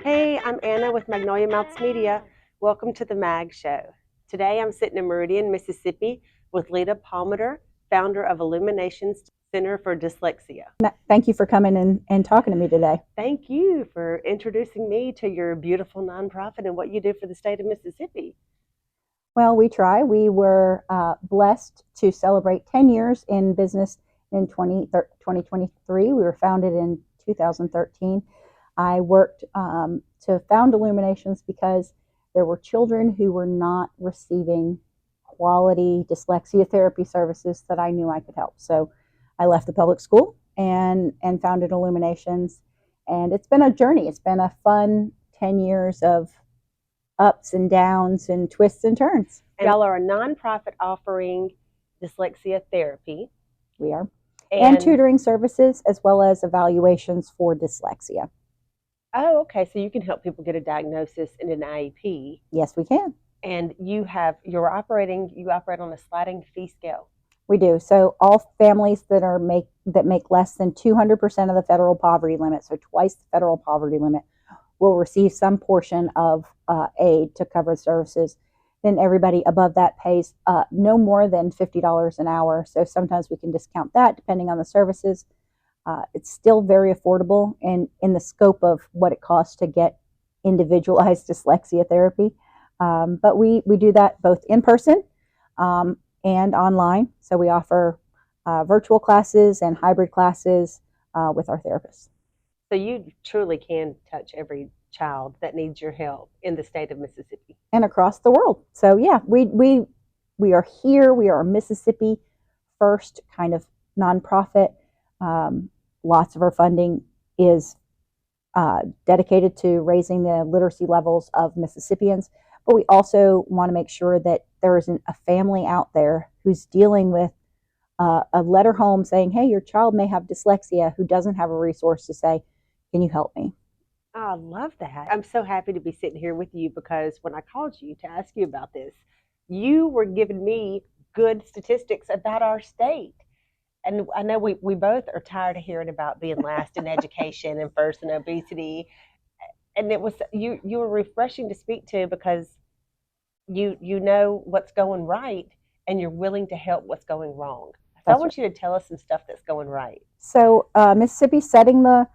Hey, I'm Anna with Magnolia Mouths Media. Welcome to the MaG Show. Today I'm sitting in Meridian, Mississippi with Leta Palmiter, founder of Illuminations Center for Dyslexia. Thank you for coming and talking to me today. Thank you for introducing me to your beautiful nonprofit and what you do for the state of Mississippi. Well, we try. We were blessed to celebrate 10 years in business in 2023. We were founded in 2013. I worked to found Illuminations because there were children who were not receiving quality dyslexia therapy services that I knew I could help. So I left the public school and founded Illuminations. And it's been a journey. It's been a fun 10 years of ups and downs and twists and turns. And y'all are a nonprofit offering dyslexia therapy. We are. And tutoring services as well as evaluations for dyslexia. Oh, okay. So you can help people get a diagnosis and an IEP. Yes, we can. And you operate on a sliding fee scale. We do. So all families that make less than 200% of the federal poverty limit, so twice the federal poverty limit, will receive some portion of aid to cover services. Then everybody above that pays no more than $50 an hour. So sometimes we can discount that depending on the services. It's still very affordable and in the scope of what it costs to get individualized dyslexia therapy. But we do that both in person and online. So we offer virtual classes and hybrid classes with our therapists. So you truly can touch every child that needs your help in the state of Mississippi. And across the world. So yeah, we are here. We are a Mississippi first kind of nonprofit. Lots of our funding is dedicated to raising the literacy levels of Mississippians. But we also want to make sure that there isn't a family out there who's dealing with a letter home saying, hey, your child may have dyslexia, who doesn't have a resource to say, can you help me? Oh, I love that. I'm so happy to be sitting here with you because when I called you to ask you about this, you were giving me good statistics about our state. And I know we both are tired of hearing about being last in education and first in obesity. And it was you were refreshing to speak to because you know what's going right and you're willing to help what's going wrong. So I want you to tell us some stuff that's going right. So Mississippi's setting the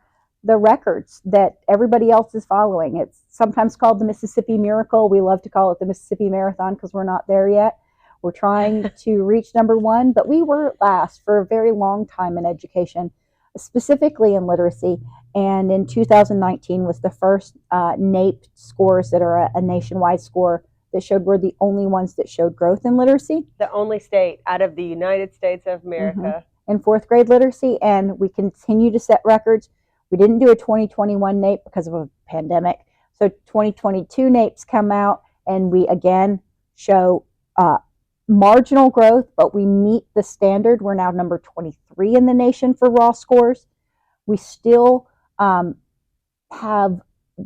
records that everybody else is following. It's sometimes called the Mississippi Miracle. We love to call it the Mississippi Marathon because we're not there yet. We're trying to reach number one, but we were last for a very long time in education, specifically in literacy. And in 2019 was the first NAEP scores that are a nationwide score that showed we're the only ones that showed growth in literacy. The only state out of the United States of America. In fourth grade literacy, and we continue to set records. We didn't do a 2021 NAEP because of a pandemic. So 2022 NAEPs come out, and we again show marginal growth, but we meet the standard. We're now number 23 in the nation for raw scores. We still have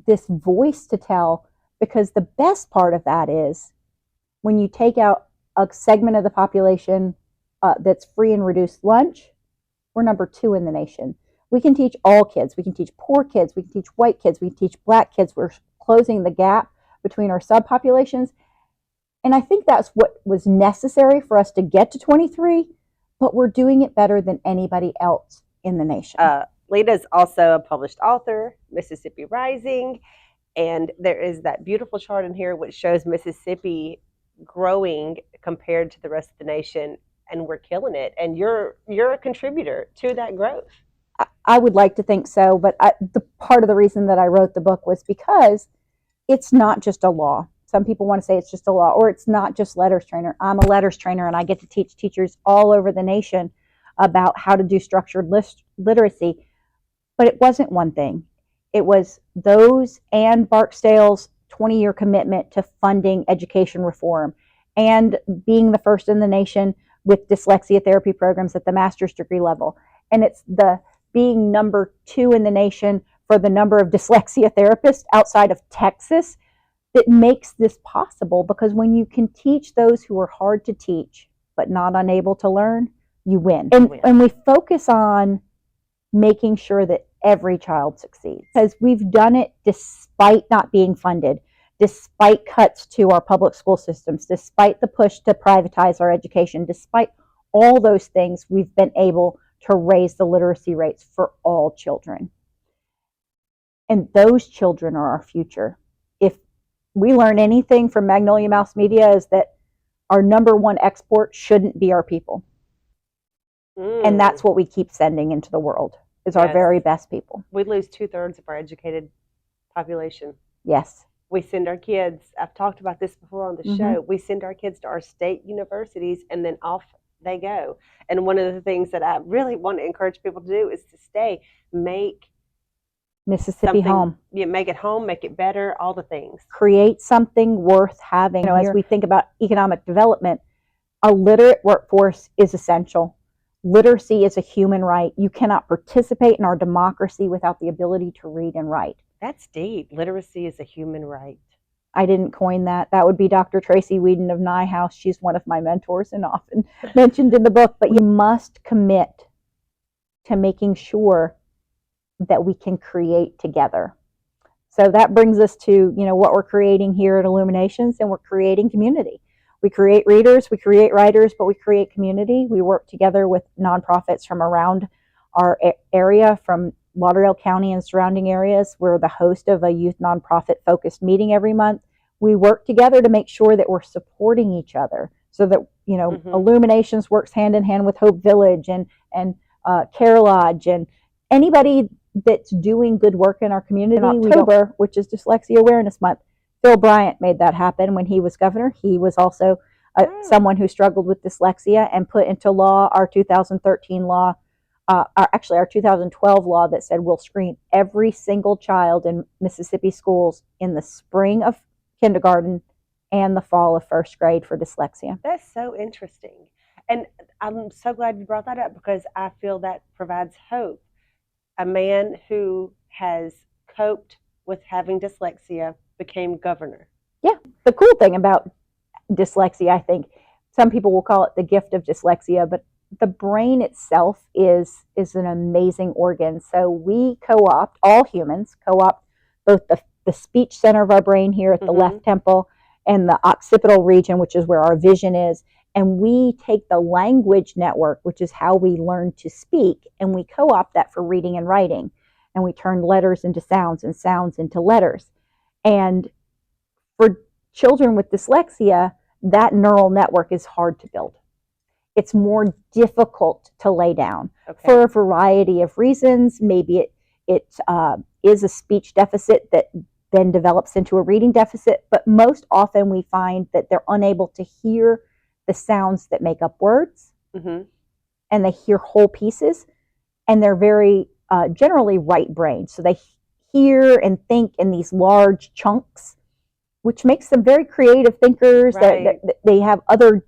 this voice to tell, because the best part of that is when you take out a segment of the population that's free and reduced lunch, we're number 2 in the nation. We can teach all kids. We can teach poor kids. We can teach white kids. We can teach black kids. We're closing the gap between our subpopulations. And I think that's what was necessary for us to get to 23, but we're doing it better than anybody else in the nation. Leta is also a published author, Mississippi Rising, and there is that beautiful chart in here which shows Mississippi growing compared to the rest of the nation, and we're killing it. And you're a contributor to that growth. I would like to think so, but the part of the reason that I wrote the book was because it's not just a law. Some people want to say it's just a law, or it's not just letters trainer. I'm a letters trainer, and I get to teach teachers all over the nation about how to do structured literacy. But it wasn't one thing. It was those and Barksdale's 20-year commitment to funding education reform and being the first in the nation with dyslexia therapy programs at the master's degree level. And it's the being number 2 in the nation for the number of dyslexia therapists outside of Texas that makes this possible, because when you can teach those who are hard to teach but not unable to learn, you win. And we focus on making sure that every child succeeds. Because we've done it despite not being funded, despite cuts to our public school systems, despite the push to privatize our education, despite all those things, we've been able to raise the literacy rates for all children. And those children are our future. If we learn anything from Magnolia Mouse Media, is that our number one export shouldn't be our people. And that's what we keep sending into the world, is our very best people. We lose 2/3 of our educated population. Yes. We send our kids, I've talked about this before on the show, we send our kids to our state universities and then off they go. And one of the things that I really want to encourage people to do is to stay, make Mississippi home. Yeah, make it home, make it better, all the things. Create something worth having. You know, as we think about economic development, a literate workforce is essential. Literacy is a human right. You cannot participate in our democracy without the ability to read and write. That's deep. Literacy is a human right. I didn't coin that. That would be Dr. Tracy Whedon of Nyehouse. She's one of my mentors and often mentioned in the book. But you must commit to making sure that we can create together. So that brings us to, you know, what we're creating here at Illuminations, and we're creating community. We create readers, we create writers, but we create community. We work together with nonprofits from around our area, from Lauderdale County and surrounding areas. We're the host of a youth nonprofit focused meeting every month. We work together to make sure that we're supporting each other, so that, you know, Illuminations works hand in hand with Hope Village and Care Lodge and anybody that's doing good work in our community. In October, which is Dyslexia Awareness Month, Phil Bryant made that happen when he was governor. He was also someone who struggled with dyslexia and put into law our 2013 law, our 2012 law that said we'll screen every single child in Mississippi schools in the spring of kindergarten and the fall of first grade for dyslexia. That's so interesting. And I'm so glad you brought that up, because I feel that provides hope. A man who has coped with having dyslexia became governor. Yeah. The cool thing about dyslexia, I think, some people will call it the gift of dyslexia, but the brain itself is an amazing organ. So we co-opt, all humans co-opt both the speech center of our brain here at the left temple and the occipital region, which is where our vision is. And we take the language network, which is how we learn to speak, and we co-opt that for reading and writing. And we turn letters into sounds and sounds into letters. And for children with dyslexia, that neural network is hard to build. It's more difficult to lay down for a variety of reasons. Maybe it is a speech deficit that then develops into a reading deficit, but most often we find that they're unable to hear the sounds that make up words, and they hear whole pieces, and they're very generally right-brained. So they hear and think in these large chunks, which makes them very creative thinkers. Right. They have other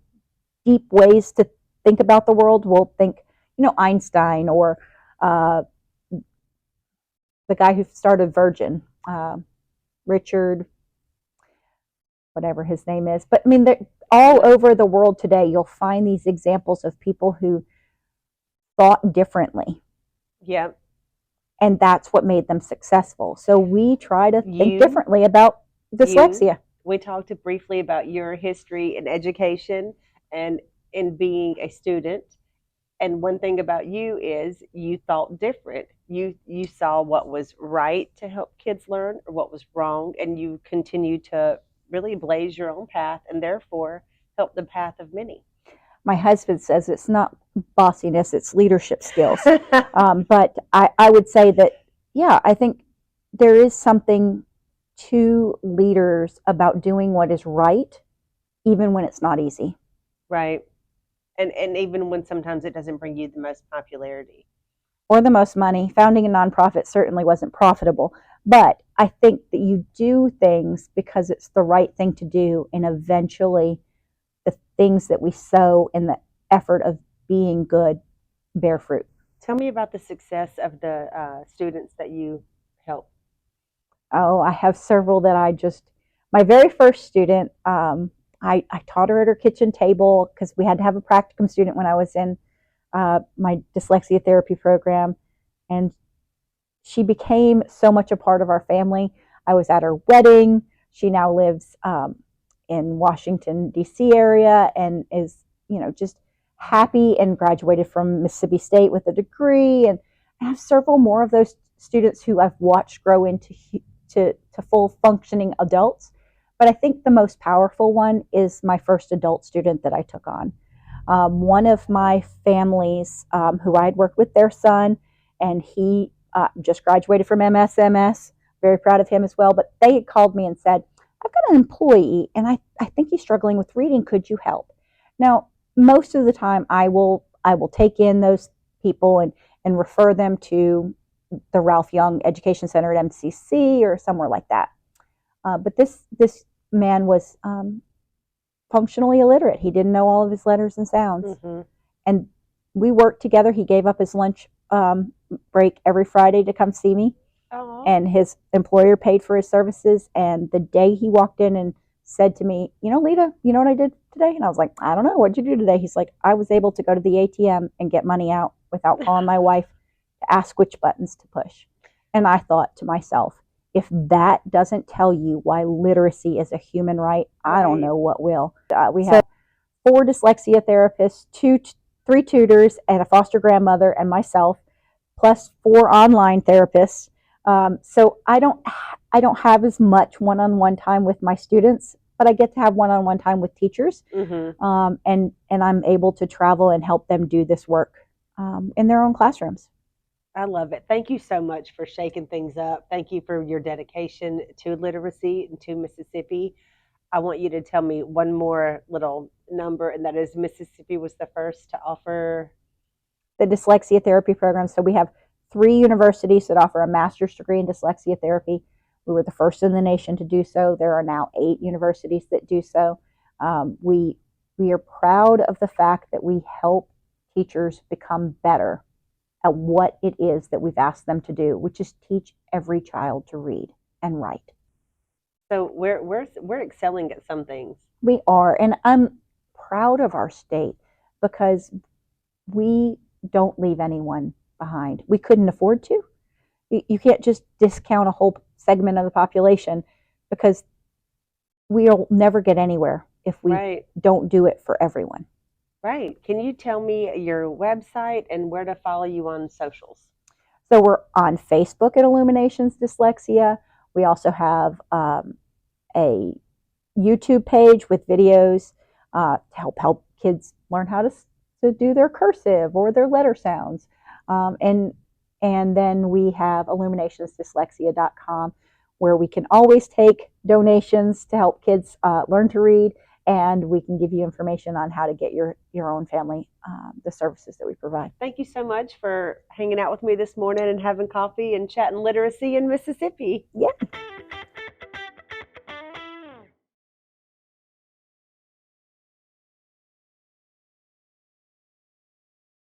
deep ways to think about the world. We'll think, you know, Einstein, or the guy who started Virgin, Richard, whatever his name is. But I mean, all over the world today, you'll find these examples of people who thought differently. Yeah. And that's what made them successful. So we try to think differently about dyslexia. We talked briefly about your history in education and in being a student. And one thing about you is you thought different. You saw what was right to help kids learn, or what was wrong, and you continued to really blaze your own path, and therefore help the path of many. My husband says it's not bossiness, it's leadership skills. But I would say that, yeah, I think there is something to leaders about doing what is right, even when it's not easy. Right. And even when sometimes it doesn't bring you the most popularity. Or the most money. Founding a nonprofit certainly wasn't profitable. But I think that you do things because it's the right thing to do, and eventually the things that we sow in the effort of being good bear fruit. Tell me about the success of the students that you help. Oh, I have several that my very first student, I taught her at her kitchen table, because we had to have a practicum student when I was in my dyslexia therapy program. And she became so much a part of our family. I was at her wedding. She now lives in Washington, D.C. area and is, just happy and graduated from Mississippi State with a degree. And I have several more of those students who I've watched grow into to full functioning adults. But I think the most powerful one is my first adult student that I took on. One of my families who I had worked with their son, and he just graduated from MSMS, very proud of him as well, but they had called me and said, I've got an employee and I think he's struggling with reading. Could you help? Now, most of the time I will take in those people and refer them to the Ralph Young Education Center at MCC or somewhere like that. But this man was functionally illiterate. He didn't know all of his letters and sounds. Mm-hmm. And we worked together. He gave up his lunch break every Friday to come see me. Aww. And his employer paid for his services. And the day he walked in and said to me, Leta, you know what I did today? And I was like, I don't know. What'd you do today? He's like, I was able to go to the ATM and get money out without calling my wife to ask which buttons to push. And I thought to myself, if that doesn't tell you why literacy is a human right, I don't know what will. We have 4 dyslexia therapists, 3 tutors, and a foster grandmother and myself, plus 4 online therapists. So I don't have as much one-on-one time with my students, but I get to have one-on-one time with teachers. Mm-hmm. And I'm able to travel and help them do this work in their own classrooms. I love it. Thank you so much for shaking things up. Thank you for your dedication to literacy and to Mississippi. I want you to tell me one more little number, and that is Mississippi was the first to offer the dyslexia therapy program. So we have 3 universities that offer a master's degree in dyslexia therapy. We were the first in the nation to do so. There are now 8 universities that do so. We are proud of the fact that we help teachers become better at what it is that we've asked them to do, which is teach every child to read and write. So we're excelling at some things. We are, and I'm proud of our state because we don't leave anyone behind. We couldn't afford to. You can't just discount a whole segment of the population because we'll never get anywhere if we don't do it for everyone. Right. Can you tell me your website and where to follow you on socials? So we're on Facebook at Illuminations Dyslexia. We also have a YouTube page with videos to help kids learn how to do their cursive or their letter sounds. And then we have illuminationsdyslexia.com, where we can always take donations to help kids learn to read. And we can give you information on how to get your own family the services that we provide. Thank you so much for hanging out with me this morning and having coffee and chatting literacy in Mississippi. Yeah.